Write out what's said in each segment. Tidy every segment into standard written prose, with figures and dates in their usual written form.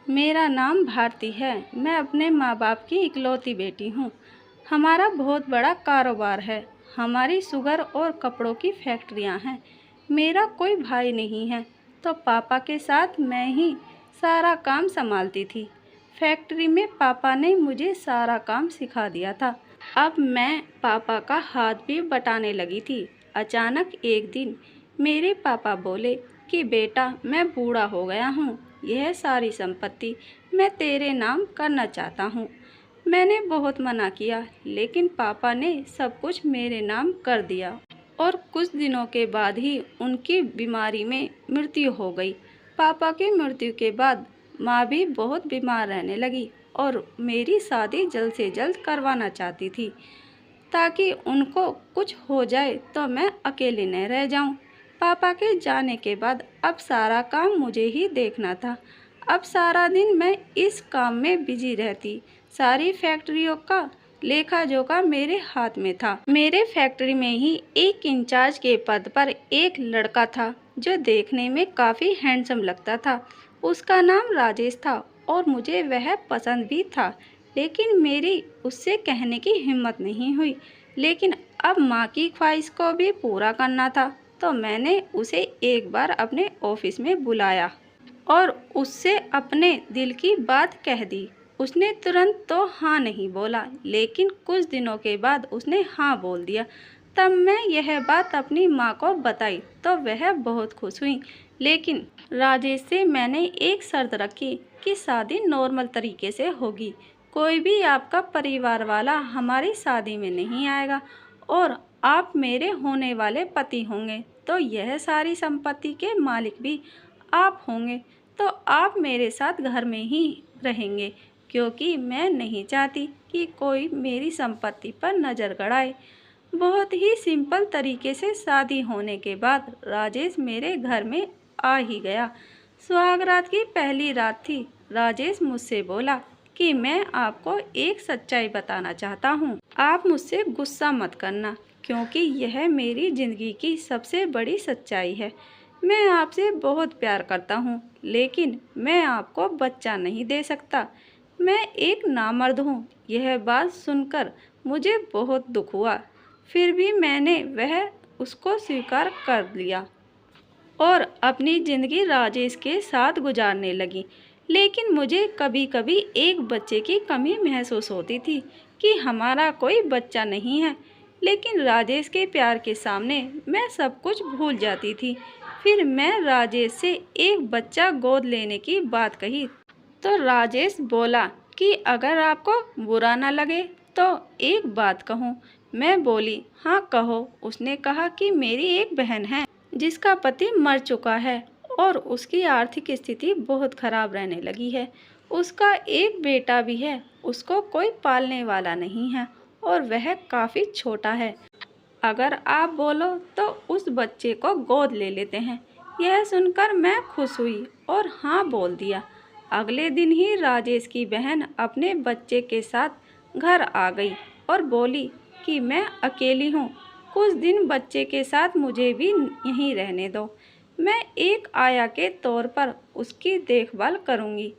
मेरा नाम भारती है। मैं अपने माँ बाप की इकलौती बेटी हूँ। हमारा बहुत बड़ा कारोबार है। हमारी शुगर और कपड़ों की फैक्ट्रियाँ हैं। मेरा कोई भाई नहीं है, तो पापा के साथ मैं ही सारा काम संभालती थी। फैक्ट्री में पापा ने मुझे सारा काम सिखा दिया था। अब मैं पापा का हाथ भी बटाने लगी थी। अचानक एक दिन मेरे पापा बोले कि बेटा, मैं बूढ़ा हो गया हूँ, यह सारी संपत्ति मैं तेरे नाम करना चाहता हूँ। मैंने बहुत मना किया, लेकिन पापा ने सब कुछ मेरे नाम कर दिया और कुछ दिनों के बाद ही उनकी बीमारी में मृत्यु हो गई। पापा की मृत्यु के बाद माँ भी बहुत बीमार रहने लगी और मेरी शादी जल्द से जल्द करवाना चाहती थी, ताकि उनको कुछ हो जाए तो मैं अकेली न रह जाऊं। पापा के जाने के बाद अब सारा काम मुझे ही देखना था। अब सारा दिन मैं इस काम में बिजी रहती। सारी फैक्ट्रियों का लेखा जोखा मेरे हाथ में था। मेरे फैक्ट्री में ही एक इंचार्ज के पद पर एक लड़का था, जो देखने में काफ़ी हैंडसम लगता था। उसका नाम राजेश था और मुझे वह पसंद भी था, लेकिन मेरी उससे कहने की हिम्मत नहीं हुई। लेकिन अब माँ की ख्वाहिश को भी पूरा करना था, तो मैंने उसे एक बार अपने ऑफिस में बुलाया और उससे अपने दिल की बात कह दी। उसने तुरंत तो हाँ नहीं बोला, लेकिन कुछ दिनों के बाद उसने हाँ बोल दिया। तब मैं यह बात अपनी माँ को बताई तो वह बहुत खुश हुई। लेकिन राजेश से मैंने एक शर्त रखी कि शादी नॉर्मल तरीके से होगी। कोई भी आपका परिवार वाला हमारी शादी में नहीं आएगा और आप मेरे होने वाले पति होंगे, तो यह सारी संपत्ति के मालिक भी आप होंगे। तो आप मेरे साथ घर में ही रहेंगे, क्योंकि मैं नहीं चाहती कि कोई मेरी संपत्ति पर नज़र गड़ाए। बहुत ही सिंपल तरीके से शादी होने के बाद राजेश मेरे घर में आ ही गया। सुहागरात की पहली रात थी। राजेश मुझसे बोला कि मैं आपको एक सच्चाई बताना चाहता हूँ। आप मुझसे गुस्सा मत करना, क्योंकि यह मेरी ज़िंदगी की सबसे बड़ी सच्चाई है। मैं आपसे बहुत प्यार करता हूँ, लेकिन मैं आपको बच्चा नहीं दे सकता। मैं एक नामर्द हूँ। यह बात सुनकर मुझे बहुत दुख हुआ। फिर भी मैंने वह उसको स्वीकार कर लिया और अपनी ज़िंदगी राजेश के साथ गुजारने लगी। लेकिन मुझे कभी कभी एक बच्चे की कमी महसूस होती थी कि हमारा कोई बच्चा नहीं है। लेकिन राजेश के प्यार के सामने मैं सब कुछ भूल जाती थी। फिर मैं राजेश से एक बच्चा गोद लेने की बात कही तो राजेश बोला कि अगर आपको बुरा ना लगे तो एक बात कहूँ। मैं बोली, हाँ कहो। उसने कहा कि मेरी एक बहन है जिसका पति मर चुका है और उसकी आर्थिक स्थिति बहुत खराब रहने लगी है। उसका एक बेटा भी है, उसको कोई पालने वाला नहीं है और वह काफ़ी छोटा है। अगर आप बोलो तो उस बच्चे को गोद ले लेते हैं। यह सुनकर मैं खुश हुई और हाँ बोल दिया। अगले दिन ही राजेश की बहन अपने बच्चे के साथ घर आ गई और बोली कि मैं अकेली हूँ, कुछ दिन बच्चे के साथ मुझे भी यहीं रहने दो। मैं एक आया के तौर पर उसकी देखभाल करूँगी।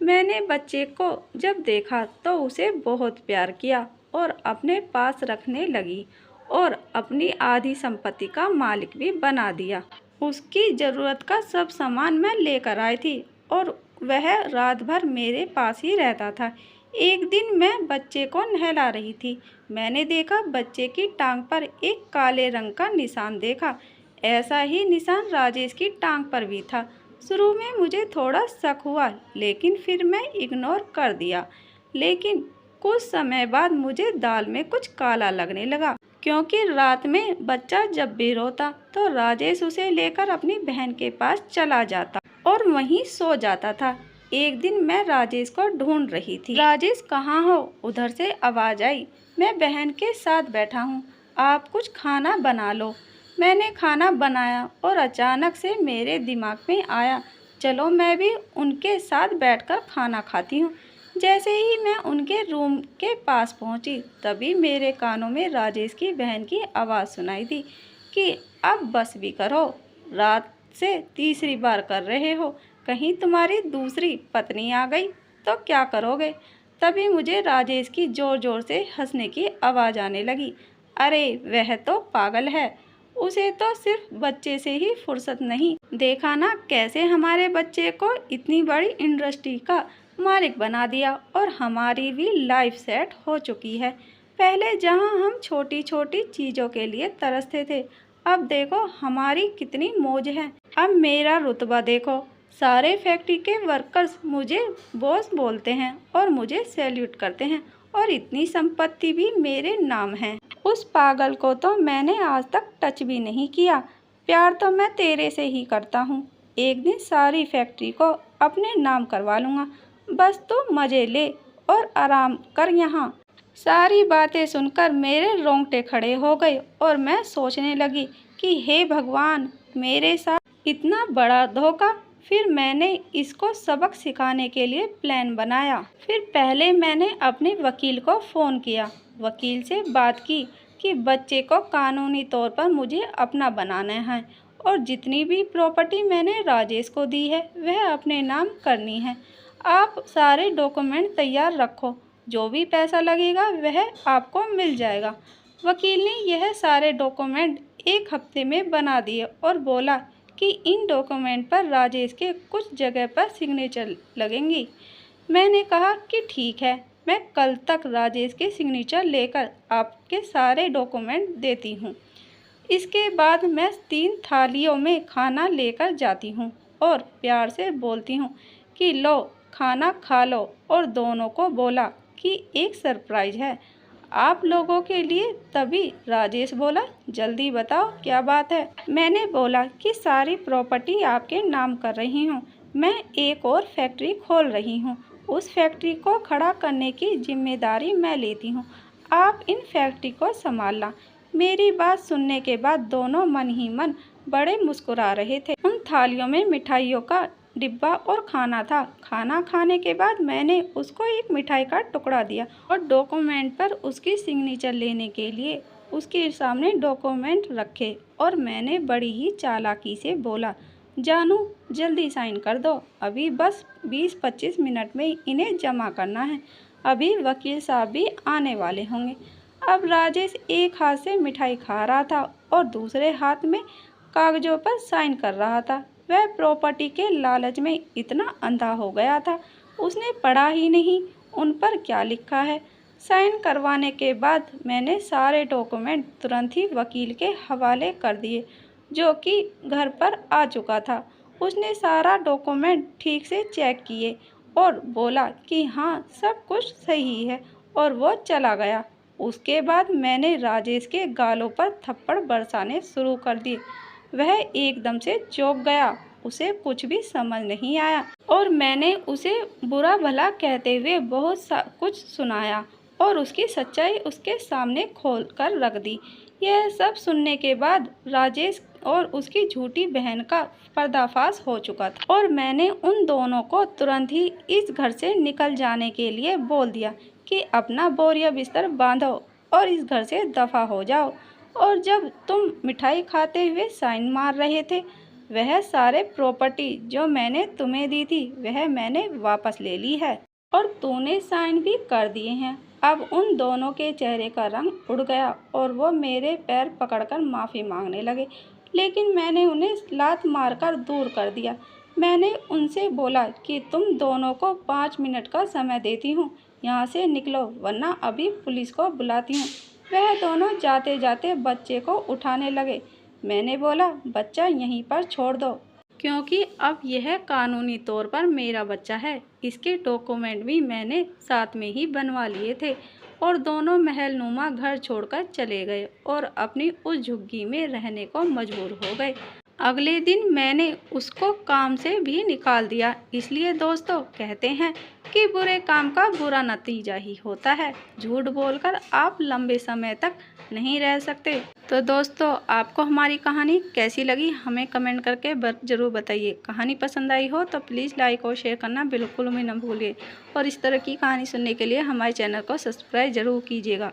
मैंने बच्चे को जब देखा तो उसे बहुत प्यार किया और अपने पास रखने लगी और अपनी आधी संपत्ति का मालिक भी बना दिया। उसकी ज़रूरत का सब सामान मैं लेकर आई थी और वह रात भर मेरे पास ही रहता था। एक दिन मैं बच्चे को नहला रही थी। मैंने देखा बच्चे की टांग पर एक काले रंग का निशान देखा। ऐसा ही निशान राजेश की टांग पर भी था। शुरू में मुझे थोड़ा शक हुआ, लेकिन फिर मैं इग्नोर कर दिया। लेकिन कुछ समय बाद मुझे दाल में कुछ काला लगने लगा, क्योंकि रात में बच्चा जब भी रोता तो राजेश उसे लेकर अपनी बहन के पास चला जाता और वहीं सो जाता था। एक दिन मैं राजेश को ढूंढ रही थी। राजेश कहाँ हो? उधर से आवाज़ आई। मैं बहन के साथ बैठा हूँ, आप कुछ खाना बना लो। मैंने खाना बनाया और अचानक से मेरे दिमाग में आया, चलो मैं भी उनके साथ बैठकर खाना खाती हूँ। जैसे ही मैं उनके रूम के पास पहुंची, तभी मेरे कानों में राजेश की बहन की आवाज़ सुनाई दी कि अब बस भी करो, रात से तीसरी बार कर रहे हो। कहीं तुम्हारी दूसरी पत्नी आ गई तो क्या करोगे। तभी मुझे राजेश की ज़ोर ज़ोर से हंसने की आवाज़ आने लगी। अरे वह तो पागल है, उसे तो सिर्फ बच्चे से ही फुर्सत नहीं। देखा ना कैसे हमारे बच्चे को इतनी बड़ी इंडस्ट्री का मालिक बना दिया और हमारी भी लाइफ सेट हो चुकी है। पहले जहां हम छोटी छोटी चीज़ों के लिए तरसते थे, अब देखो हमारी कितनी मौज है। अब मेरा रुतबा देखो, सारे फैक्ट्री के वर्कर्स मुझे बॉस बोलते हैं और मुझे सैल्यूट करते हैं और इतनी संपत्ति भी मेरे नाम है। उस पागल को तो मैंने आज तक टच भी नहीं किया। प्यार तो मैं तेरे से ही करता हूँ। एक दिन सारी फैक्ट्री को अपने नाम करवा लूँगा। बस तू मज़े ले और आराम कर यहाँ। सारी बातें सुनकर मेरे रोंगटे खड़े हो गए और मैं सोचने लगी कि हे भगवान, मेरे साथ इतना बड़ा धोखा। फिर मैंने इसको सबक सिखाने के लिए प्लान बनाया। फिर पहले मैंने अपने वकील को फ़ोन किया, वकील से बात की कि बच्चे को कानूनी तौर पर मुझे अपना बनाना है और जितनी भी प्रॉपर्टी मैंने राजेश को दी है वह अपने नाम करनी है। आप सारे डॉक्यूमेंट तैयार रखो, जो भी पैसा लगेगा वह आपको मिल जाएगा। वकील ने यह सारे डॉक्यूमेंट एक हफ्ते में बना दिए और बोला कि इन डॉक्यूमेंट पर राजेश के कुछ जगह पर सिग्नेचर लगेंगी। मैंने कहा कि ठीक है, मैं कल तक राजेश के सिग्नेचर लेकर आपके सारे डॉक्यूमेंट देती हूँ। इसके बाद मैं 3 थालियों में खाना लेकर जाती हूँ और प्यार से बोलती हूँ कि लो खाना खा लो, और दोनों को बोला कि एक सरप्राइज़ है आप लोगों के लिए। तभी राजेश बोला, जल्दी बताओ क्या बात है। मैंने बोला कि सारी प्रॉपर्टी आपके नाम कर रही हूँ, मैं एक और फैक्ट्री खोल रही हूँ, उस फैक्ट्री को खड़ा करने की जिम्मेदारी मैं लेती हूँ, आप इन फैक्ट्री को संभालना। मेरी बात सुनने के बाद दोनों मन ही मन बड़े मुस्कुरा रहे थे। उन थालियों में मिठाइयों का डिब्बा और खाना था। खाना खाने के बाद मैंने उसको एक मिठाई का टुकड़ा दिया और डॉक्यूमेंट पर उसकी सिग्नेचर लेने के लिए उसके सामने डॉक्यूमेंट रखे और मैंने बड़ी ही चालाकी से बोला, जानू जल्दी साइन कर दो, अभी बस 20-25 मिनट में इन्हें जमा करना है, अभी वकील साहब भी आने वाले होंगे। अब राजेश एक हाथ से मिठाई खा रहा था और दूसरे हाथ में कागजों पर साइन कर रहा था। वह प्रॉपर्टी के लालच में इतना अंधा हो गया था, उसने पढ़ा ही नहीं उन पर क्या लिखा है। साइन करवाने के बाद मैंने सारे डॉक्यूमेंट तुरंत ही वकील के हवाले कर दिए, जो कि घर पर आ चुका था। उसने सारा डॉक्यूमेंट ठीक से चेक किए और बोला कि हाँ सब कुछ सही है और वो चला गया। उसके बाद मैंने राजेश के गालों पर थप्पड़ बरसाने शुरू कर दिए। वह एकदम से चौंक गया, उसे कुछ भी समझ नहीं आया और मैंने उसे बुरा भला कहते हुए बहुत कुछ सुनाया और उसकी सच्चाई उसके सामने खोल कर रख दी। यह सब सुनने के बाद राजेश और उसकी झूठी बहन का पर्दाफाश हो चुका था और मैंने उन दोनों को तुरंत ही इस घर से निकल जाने के लिए बोल दिया कि अपना बोरिया बिस्तर बांधो और इस घर से दफ़ा हो जाओ। और जब तुम मिठाई खाते हुए साइन मार रहे थे, वह सारे प्रॉपर्टी जो मैंने तुम्हें दी थी वह मैंने वापस ले ली है और तूने साइन भी कर दिए हैं। अब उन दोनों के चेहरे का रंग उड़ गया और वो मेरे पैर पकड़कर माफ़ी मांगने लगे, लेकिन मैंने उन्हें लात मारकर दूर कर दिया। मैंने उनसे बोला कि तुम दोनों को 5 मिनट का समय देती हूँ, यहाँ से निकलो वरना अभी पुलिस को बुलाती हूँ। वह दोनों जाते जाते बच्चे को उठाने लगे। मैंने बोला, बच्चा यहीं पर छोड़ दो, क्योंकि अब यह कानूनी तौर पर मेरा बच्चा है। इसके डॉक्यूमेंट भी मैंने साथ में ही बनवा लिए थे। और दोनों महलनुमा घर छोड़कर चले गए और अपनी उस झुग्गी में रहने को मजबूर हो गए। अगले दिन मैंने उसको काम से भी निकाल दिया। इसलिए दोस्तों कहते हैं कि बुरे काम का बुरा नतीजा ही होता है। झूठ बोलकर आप लंबे समय तक नहीं रह सकते। तो दोस्तों आपको हमारी कहानी कैसी लगी हमें कमेंट करके ज़रूर बताइए। कहानी पसंद आई हो तो प्लीज़ लाइक और शेयर करना बिल्कुल भी न भूलिए और इस तरह की कहानी सुनने के लिए हमारे चैनल को सब्सक्राइब ज़रूर कीजिएगा।